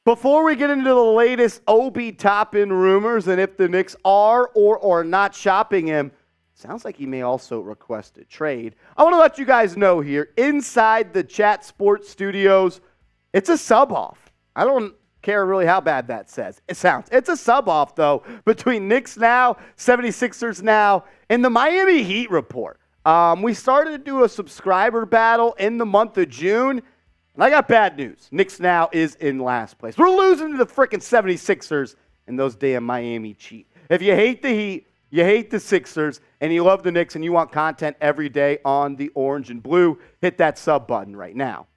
Before we get into the latest Obi Toppin rumors and if the Knicks are or are not shopping him, sounds like he may also request a trade. I want to let you guys know here, inside the Chat Sports Studios, it's a sub-off. I don't care really how bad that sounds. It's a sub-off, though, between Knicks Now, 76ers Now, and the Miami Heat report. We started to do a subscriber battle in the month of June, and I got bad news. Knicks Now is in last place. We're losing to the frickin' 76ers, and those damn Miami cheat. If you hate the Heat, you hate the Sixers, and you love the Knicks, and you want content every day on the orange and blue, hit that sub button right now.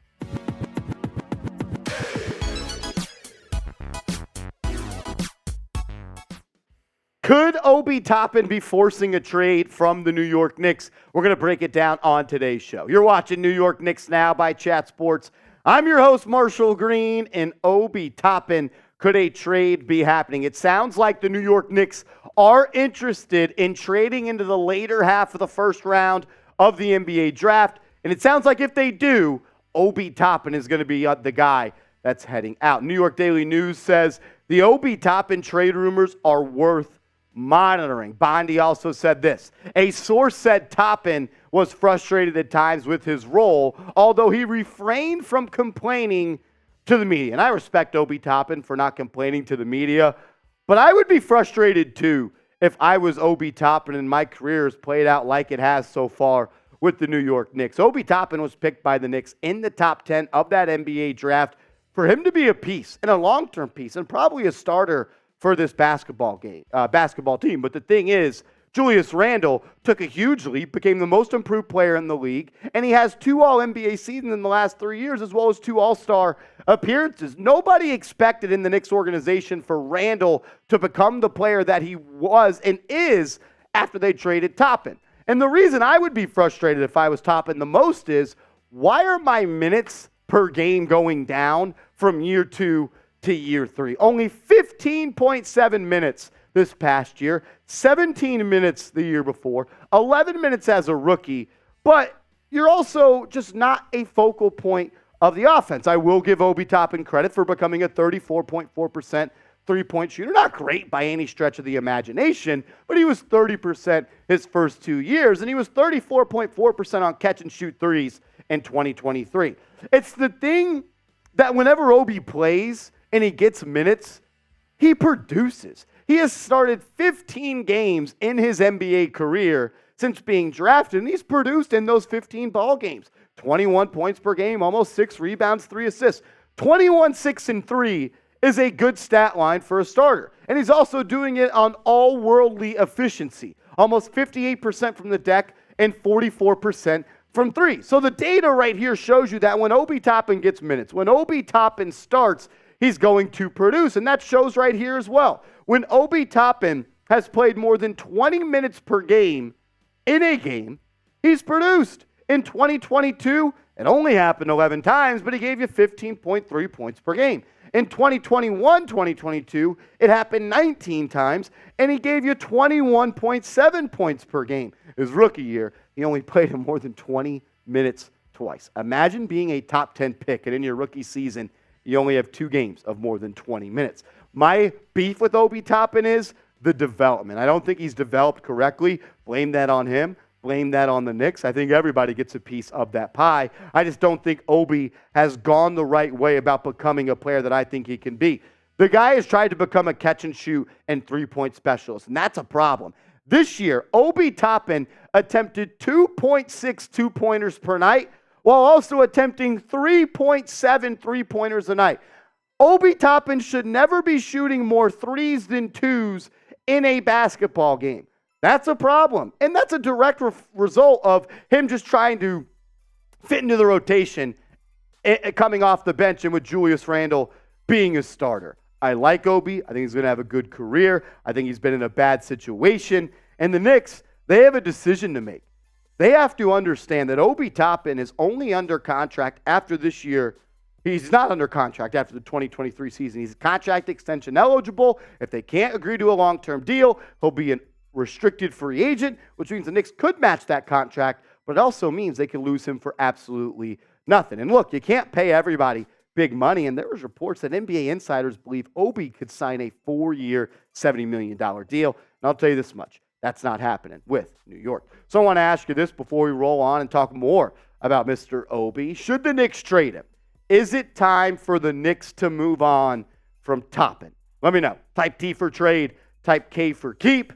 Could Obi Toppin be forcing a trade from the New York Knicks? We're going to break it down on today's show. You're watching New York Knicks Now by Chat Sports. I'm your host, Marshall Green, and Obi Toppin. Could a trade be happening? It sounds like the New York Knicks are interested in trading into the later half of the first round of the NBA draft. And it sounds like if they do, Obi Toppin is going to be the guy that's heading out. New York Daily News says the Obi Toppin trade rumors are worth monitoring. Bondi also said this. A source said Toppin was frustrated at times with his role, although he refrained from complaining to the media. And I respect Obi Toppin for not complaining to the media, but I would be frustrated too if I was Obi Toppin and my career has played out like it has so far with the New York Knicks. Obi Toppin was picked by the Knicks in the top 10 of that NBA draft for him to be a piece and a long-term piece and probably a starter for this basketball team. But the thing is, Julius Randle took a huge leap, became the most improved player in the league, and he has 2 All-NBA seasons in the last 3 years, as well as 2 All-Star appearances. Nobody expected in the Knicks organization for Randle to become the player that he was and is after they traded Toppin. And the reason I would be frustrated if I was Toppin the most is, why are my minutes per game going down from year 2 to year 3? Only 15.7 minutes this past year, 17 minutes the year before, 11 minutes as a rookie, but you're also just not a focal point of the offense. I will give Obi Toppin credit for becoming a 34.4% three-point shooter. Not great by any stretch of the imagination, but he was 30% his first 2 years, and he was 34.4% on catch-and-shoot threes in 2023. It's the thing that whenever Obi plays and he gets minutes, he produces. He has started 15 games in his NBA career since being drafted, and he's produced in those 15 ball games. 21 points per game, almost 6 rebounds, 3 assists. 21, 6, and 3 is a good stat line for a starter. And he's also doing it on all-worldly efficiency, almost 58% from the deck and 44% from 3. So the data right here shows you that when Obi Toppin gets minutes, when Obi Toppin starts, he's going to produce, and that shows right here as well. When Obi Toppin has played more than 20 minutes per game in a game, he's produced. In 2022, it only happened 11 times, but he gave you 15.3 points per game. In 2021-2022, it happened 19 times, and he gave you 21.7 points per game. His rookie year, he only played in more than 20 minutes twice. Imagine being a top 10 pick, and in your rookie season, you only have 2 games of more than 20 minutes. My beef with Obi Toppin is the development. I don't think he's developed correctly. Blame that on him. Blame that on the Knicks. I think everybody gets a piece of that pie. I just don't think Obi has gone the right way about becoming a player that I think he can be. The guy has tried to become a catch-and-shoot and three-point specialist, and that's a problem. This year, Obi Toppin attempted 2.6 two-pointers per night, while also attempting 3.7 three-pointers a night. Obi Toppin should never be shooting more threes than twos in a basketball game. That's a problem. And that's a direct result of him just trying to fit into the rotation coming off the bench and with Julius Randle being a starter. I like Obi. I think he's going to have a good career. I think he's been in a bad situation. And the Knicks, they have a decision to make. They have to understand that Obi Toppin is only under contract after this year. He's not under contract after the 2023 season. He's contract extension eligible. If they can't agree to a long-term deal, he'll be a restricted free agent, which means the Knicks could match that contract, but it also means they can lose him for absolutely nothing. And look, you can't pay everybody big money. And there was reports that NBA insiders believe Obi could sign a 4-year, $70 million deal. And I'll tell you this much. That's not happening with New York. So I want to ask you this before we roll on and talk more about Mr. Obi. Should the Knicks trade him? Is it time for the Knicks to move on from Toppin? Let me know. Type T for trade, type K for keep.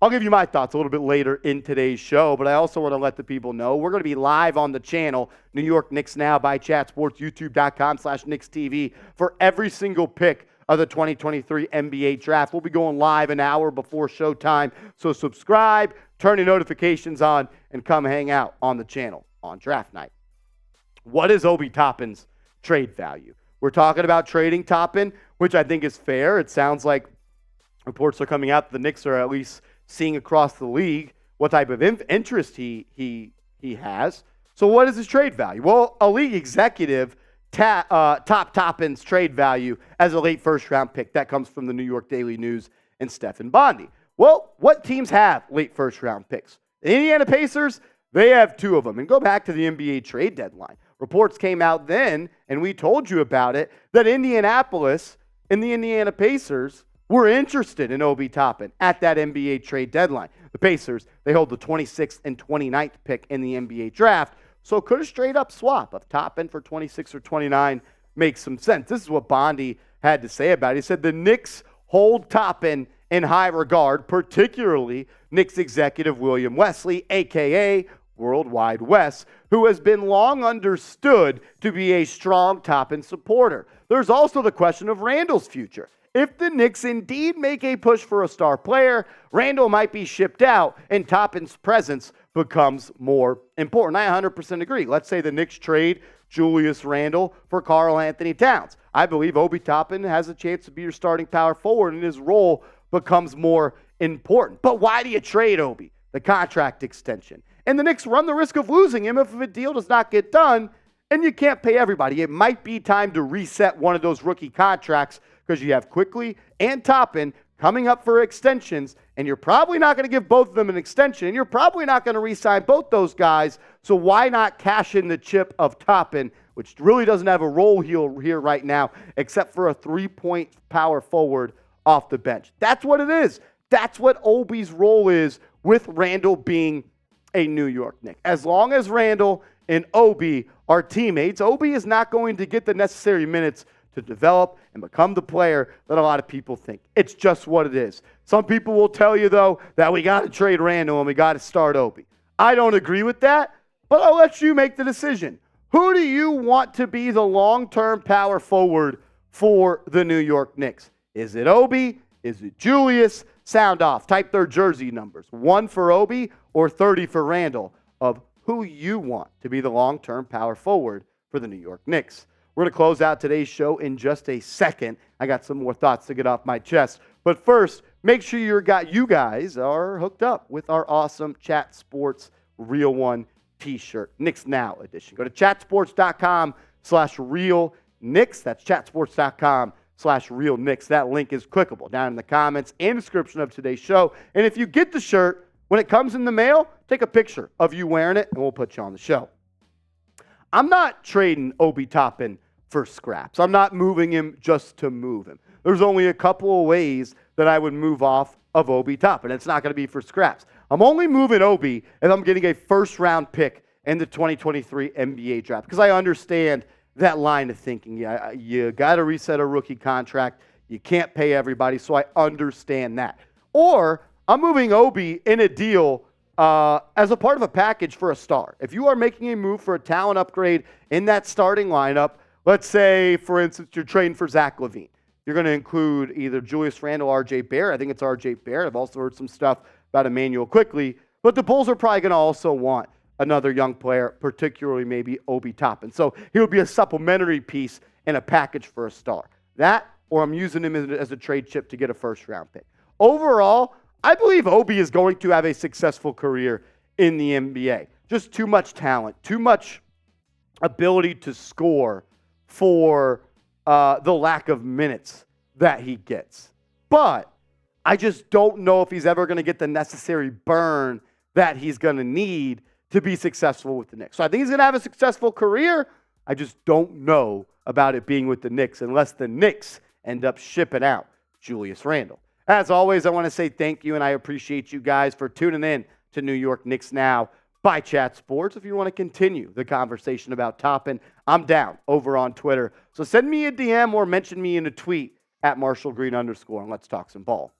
I'll give you my thoughts a little bit later in today's show, but I also want to let the people know we're going to be live on the channel, New York Knicks Now by Chat Sports, youtube.com/Knicks TV for every single pick of the 2023 NBA Draft. We'll be going live an hour before showtime, so subscribe, turn your notifications on, and come hang out on the channel on draft night. What is Obi Toppin's trade value? We're talking about trading Toppin, which I think is fair. It sounds like reports are coming out that the Knicks are at least seeing across the league what type of interest he has. So what is his trade value? Well, a league executive top Toppin's trade value as a late first-round pick. That comes from the New York Daily News and Stephen Bondi. Well, what teams have late first-round picks? The Indiana Pacers, they have 2 of them. And go back to the NBA trade deadline. Reports came out then, and we told you about it, that Indianapolis and the Indiana Pacers were interested in Obi Toppin at that NBA trade deadline. The Pacers, they hold the 26th and 29th pick in the NBA draft, so could a straight-up swap of Toppin for 26 or 29 make some sense? This is what Bondi had to say about it. He said the Knicks hold Toppin in high regard, particularly Knicks executive William Wesley, a.k.a. Worldwide Wes, who has been long understood to be a strong Toppin supporter. There's also the question of Randle's future. If the Knicks indeed make a push for a star player, Randle might be shipped out and Toppin's presence becomes more important. I 100% agree. Let's say the Knicks trade Julius Randle for Karl Anthony Towns. I believe Obi Toppin has a chance to be your starting power forward and his role becomes more important. But why do you trade Obi? The contract extension. And the Knicks run the risk of losing him if a deal does not get done, and you can't pay everybody. It might be time to reset one of those rookie contracts because you have Quickly and Toppin coming up for extensions, and you're probably not going to give both of them an extension, and you're probably not going to re-sign both those guys, so why not cash in the chip of Toppin, which really doesn't have a role here right now except for a 3-point power forward off the bench. That's what it is. That's what Obi's role is with Randle being a New York Knick. As long as Randle and Obi are teammates, Obi is not going to get the necessary minutes to develop and become the player that a lot of people think. It's just what it is. Some people will tell you, though, that we got to trade Randle and we got to start Obi. I don't agree with that, but I'll let you make the decision. Who do you want to be the long-term power forward for the New York Knicks? Is it Obi? Is it Julius? Sound off. Type their jersey numbers. 1 for Obi or 30 for Randle of who you want to be the long-term power forward for the New York Knicks. We're going to close out today's show in just a second. I got some more thoughts to get off my chest. But first, make sure you guys are hooked up with our awesome Chat Sports Real One t-shirt, Knicks Now edition. Go to chatsports.com/Real Knicks. That's chatsports.com/Real Knicks. That link is clickable down in the comments and description of today's show. And if you get the shirt, when it comes in the mail, take a picture of you wearing it, and we'll put you on the show. I'm not trading Obi Toppin for scraps. I'm not moving him just to move him. There's only a couple of ways that I would move off of Obi Toppin. It's not going to be for scraps. I'm only moving Obi if I'm getting a first-round pick in the 2023 NBA draft because I understand that line of thinking. Yeah, you got to reset a rookie contract. You can't pay everybody, so I understand that. Or I'm moving Obi in a deal as a part of a package for a star. If you are making a move for a talent upgrade in that starting lineup, let's say, for instance, you're trading for Zach LaVine. You're going to include either Julius Randle, R.J. Barrett. I think it's R.J. Barrett. I've also heard some stuff about Emmanuel Quickly. But the Bulls are probably going to also want another young player, particularly maybe Obi Toppin. So he would be a supplementary piece in a package for a star. That, or I'm using him as a trade chip to get a first-round pick. Overall, I believe Obi is going to have a successful career in the NBA. Just too much talent, too much ability to score for the lack of minutes that he gets. But I just don't know if he's ever going to get the necessary burn that he's going to need to be successful with the Knicks. So I think he's going to have a successful career, I just don't know about it being with the Knicks unless the Knicks end up shipping out Julius Randle. As always, I want to say thank you, and I appreciate you guys for tuning in to New York Knicks Now by Chat Sports. If you want to continue the conversation about Toppin, I'm down over on Twitter. So send me a DM or mention me in a tweet at @MarshallGreen_, and let's talk some ball.